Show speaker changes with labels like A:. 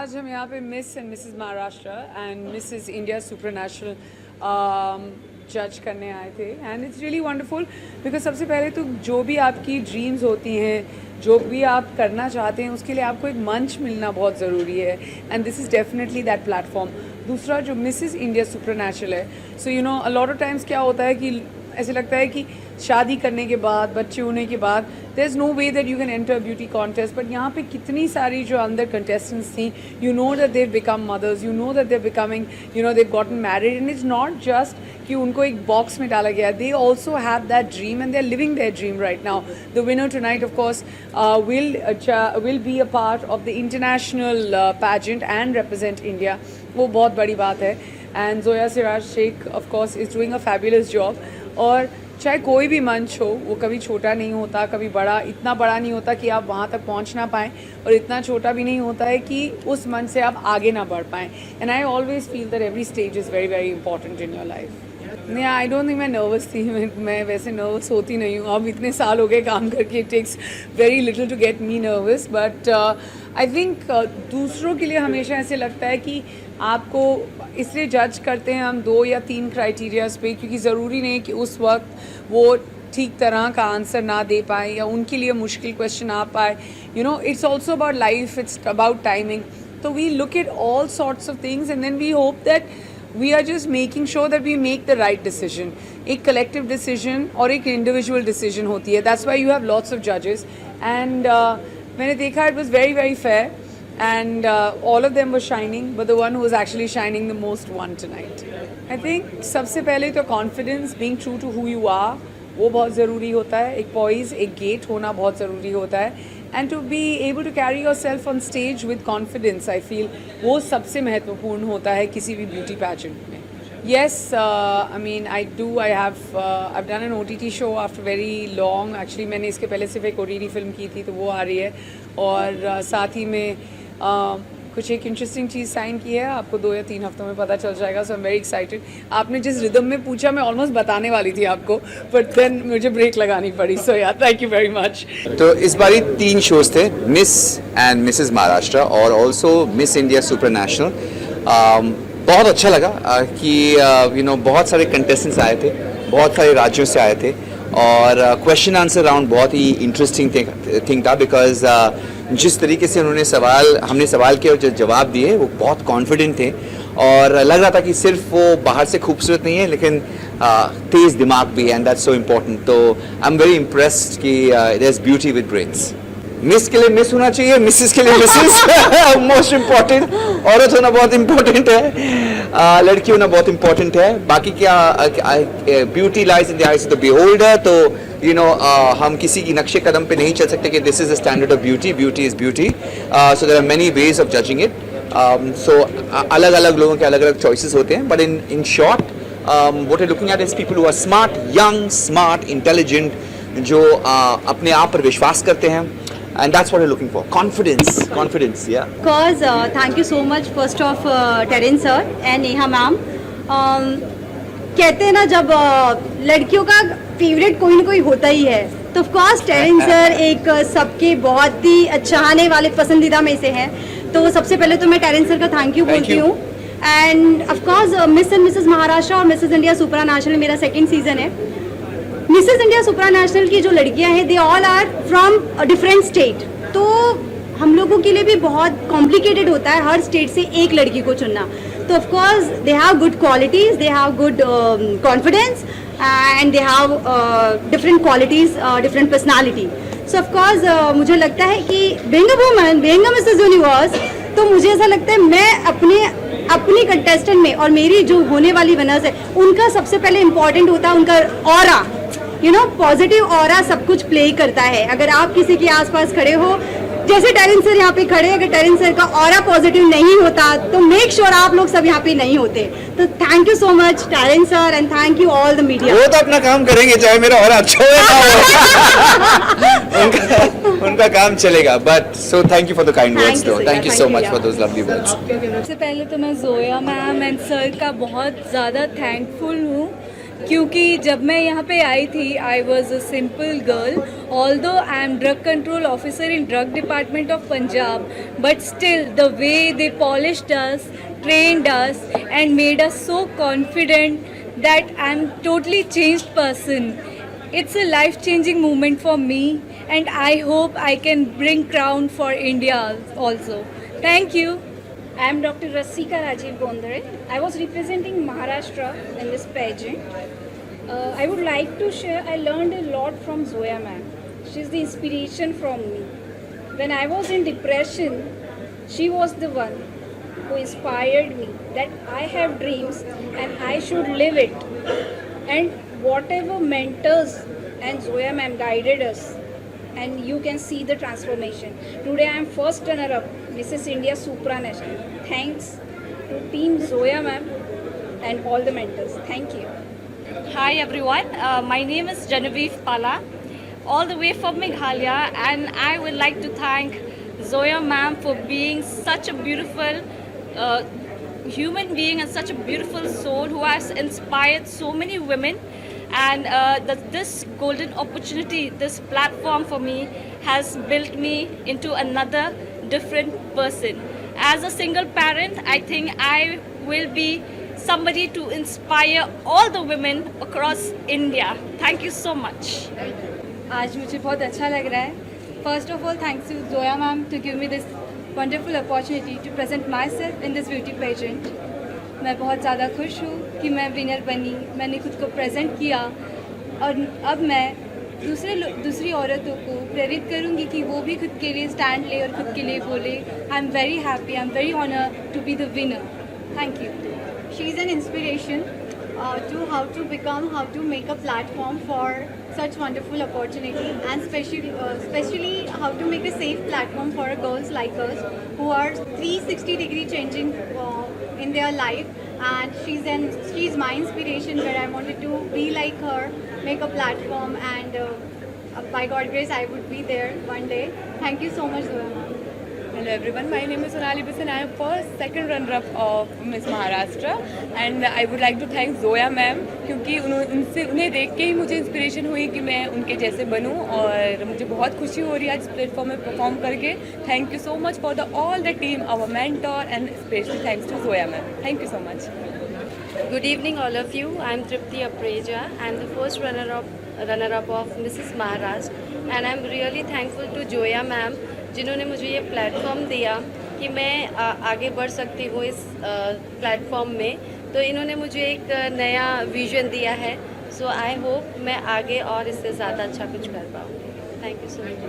A: आज हम यहाँ पे miss and Mrs Maharashtra and Mrs India supernational जज करने आए थे and it's really wonderful because सबसे पहले तो जो भी आपकी ड्रीम्स होती हैं, जो भी आप करना चाहते हैं, उसके लिए आपको एक मंच मिलना बहुत ज़रूरी है and this is definitely that platform. दूसरा जो मिसेस इंडिया सुपरनेशनल है, so you know a lot of times क्या होता है कि ऐसे लगता है कि शादी करने के बाद, बच्चे होने के बाद there is no way that you can enter beauty contest, but यहाँ पे कितनी सारी जो अंदर कंटेस्टेंट्स थी, you know that they become mothers, you know that they becoming, you know they gotten married and it's not just कि उनको एक बॉक्स में डाला गया, they also have that dream and they are living their dream right now. The winner tonight of course will be a part of the international pageant and represent India, वो बहुत बड़ी बात है। And Zoya Siraj Shaikh of course is doing a fabulous job. और चाहे कोई भी मंच हो, वो कभी छोटा नहीं होता, कभी बड़ा, इतना बड़ा नहीं होता कि आप वहाँ तक पहुँच ना पाएँ, और इतना छोटा भी नहीं होता है कि उस मंच से आप आगे ना बढ़ पाएँ। And I always feel that every stage is very very important in your life. नहीं, आई डोंट थिंक मैं नर्वस थी, मैं वैसे नर्वस होती नहीं हूँ, अब इतने साल हो गए काम करके, it takes very little to get me nervous, but I think दूसरों के लिए हमेशा ऐसे लगता है कि आपको इसलिए जज करते हैं हम 2 या 3 क्राइटेरियाज पे, क्योंकि ज़रूरी नहीं कि उस वक्त वो ठीक तरह का आंसर ना दे पाए या उनके लिए मुश्किल क्वेश्चन आ पाए। You know, it's also about life, it's about timing. तो we look at all sorts of things and then we hope that we are just making sure that we make the right decision. एक collective decision और एक individual decision होती है. That's why you have lots of judges. And मैंने देखा it was very very fair. And all of them were shining, but the one who was actually shining the most won tonight. I think सबसे पहले तो confidence, being true to who you are, वो बहुत ज़रूरी होता है। एक poise, एक gate होना बहुत ज़रूरी होता है। And to be able to carry yourself on stage with confidence, I feel वो सबसे महत्वपूर्ण होता है किसी भी beauty pageant में। Yes, I mean I've done an OTT show after very long. Actually मैंने इसके पहले सिर्फ एक OTT फिल्म की थी, तो वो आ रही है, और साथ ही में कुछ एक इंटरेस्टिंग चीज़ साइन की है, आपको 2 या 3 हफ्तों में पता चल जाएगा। सो आई एम वेरी एक्साइटेड। आपने जिस रिदम में पूछा मैं ऑलमोस्ट बताने वाली थी आपको, बट देन मुझे ब्रेक लगानी पड़ी। सो या थैंक यू वेरी मच।
B: तो इस बारी 3 शोज थे, मिस एंड मिसेस महाराष्ट्र और ऑल्सो मिस इंडिया सुपरनेशनल। बहुत अच्छा लगा कि यू नो बहुत सारे कंटेस्टेंट्स आए थे, बहुत सारे राज्यों से आए थे, और क्वेश्चन आंसर राउंड बहुत ही इंटरेस्टिंग थिंग था, बिकॉज जिस तरीके से हमने सवाल किए और जो जवाब दिए वो बहुत कॉन्फिडेंट थे, और लग रहा था कि सिर्फ वो बाहर से खूबसूरत नहीं है लेकिन तेज़ दिमाग भी है, एंड दैट्स सो इम्पोर्टेंट। तो आई एम वेरी इम्प्रेस्ड कि there is beauty with brains. Miss के लिए मिस होना चाहिए, मिसेस के लिए मिसेस मोस्ट इम्पॉर्टेंट। औरत होना बहुत इम्पोर्टेंट है, लड़की होना बहुत इम्पोर्टेंट है। बाकी क्या beauty lies in the eyes of the beholder. तो यू नो हम किसी की नक्शे कदम पे नहीं चल सकते कि this is the standard of beauty, beauty is beauty. So there are many ways of judging it. So अलग अलग लोगों के अलग अलग चॉइसेस होते हैं, but in short what I looking at is people who are smart, young, smart, intelligent, जो अपने आप पर विश्वास करते हैं, and that's what we're looking for. Confidence, yeah.
C: Cause thank you so much first of Terence sir and Neha ma'am. कहते हैं ना जब लड़कियों का फेवरेट कोई ना कोई होता ही है, तो ऑफ कोर्स टेरेंस सर एक सबके बहुत ही चाहने वाले पसंदीदा में से हैं। तो सबसे पहले तो मैं टेरेंस सर का थैंक यू बोलती हूँ। End of course miss and Mrs Maharashtra और मिसेस इंडिया सुपरनेशनल मेरा 2nd सीजन है। मिसेस इंडिया सुपरनेशनल की जो लड़कियां हैं, they all are from different state, तो हम लोगों के लिए भी बहुत कॉम्प्लिकेटेड होता है हर स्टेट से एक लड़की को चुनना। तो of course they have good qualities, they have good confidence and they have different qualities, different personality. So of course मुझे लगता है कि being a woman, being a Mrs universe, तो मुझे ऐसा लगता है मैं अपनी कंटेस्टेंट में और मेरी जो होने वाली विनर्स है, उनका सबसे पहले इम्पॉर्टेंट होता है उनका aura. You know, positive aura सब कुछ प्ले करता है। अगर आप किसी के आसपास खड़े हो जैसे टैलेंट सर यहाँ पे खड़े, अगर टैलेंट सर का ऑरा पॉजिटिव नहीं होता तो मेक श्योर आप लोग सब यहाँ पे नहीं होते। तो thank you so much talent sir and thank you all the media.
B: वो तो अपना काम करेंगे, चाहे मेरा और अच्छा हो या ना हो। उनका काम चलेगा, but so thank you for the kind
C: Thank
B: words
C: you,
B: दो,
C: sir.
B: Thank you
C: Yeah,
B: so
C: thank
B: much
C: you,
B: for those lovely words.
D: सबसे पहले तो मैं जोया मैम एंड सर का बहुत ज़्यादा थैंकफुल हूँ, क्योंकि जब मैं यहाँ पे आई थी I was a simple girl, although I am drug control officer in drug department of Punjab, but still the way they polished us, trained us and made us so confident that I'm totally changed person. It's a life-changing moment for me and I hope I can bring crown for India also. Thank you.
E: I am Dr. Rasika Rajiv Bondare. I was representing Maharashtra in this pageant. I would like to share, I learned a lot from Zoya ma'am. She's the inspiration from me. When I was in depression, she was the one who inspired me that I have dreams and I should live it. And whatever mentors and Zoya ma'am guided us, and you can see the transformation. Today I am first runner-up, Mrs. India Supranational. Thanks to Team Zoya ma'am and all the mentors. Thank you.
D: Hi everyone, my name is Genevieve Pala, all the way from Meghalaya, and I would like to thank Zoya ma'am for being such a beautiful human being and such a beautiful soul who has inspired so many women. And this golden opportunity, this platform for me has built me into another different person. As a single parent, I think I will be somebody to inspire all the women across India. Thank you so much.
F: आज मुझे बहुत अच्छा लग रहा है। First of all thanks to Zoya ma'am to give me this wonderful opportunity to present myself in this beauty pageant. मैं बहुत ज़्यादा खुश हूँ कि मैं विनर बनी, मैंने खुद को प्रेजेंट किया और अब मैं दूसरी औरतों को प्रेरित करूँगी कि वो भी खुद के लिए स्टैंड ले और खुद के लिए बोले। I am very happy, I am very honour to be the winner. Thank you.
C: She is an inspiration to how to make a platform for such wonderful opportunity, and especially how to make a safe platform for girls like us who are 360-degree changing in their life. And she's my inspiration, where I wanted to be like her, make a platform, and by God grace I would be there one day. Thank you so much, Zoya ma'am.
G: Hello everyone, my name is Sonali Bisan. I am first second runner-up of Miss Maharashtra and I would like to thank Zoya ma'am, क्योंकि उन्हें देख के ही मुझे inspiration हुई कि मैं उनके जैसे बनूं और मुझे बहुत खुशी हो रही है आज इस प्लेटफॉर्म में परफॉर्म करके। Thank you so much for all the team, our mentor and specially thanks to Zoya ma'am. Thank you so much.
H: Good evening all of you. I am Tripti Apreja. I am the first runner-up of Mrs. Maharashtra and I am really thankful to Zoya ma'am, जिन्होंने मुझे ये platform दिया कि मैं आगे बढ़ सकती हूँ इस प्लेटफॉर्म में। तो इन्होंने मुझे एक नया विजन दिया है, सो आई होप मैं आगे और इससे ज़्यादा अच्छा कुछ कर पाऊँ। Thank you so much.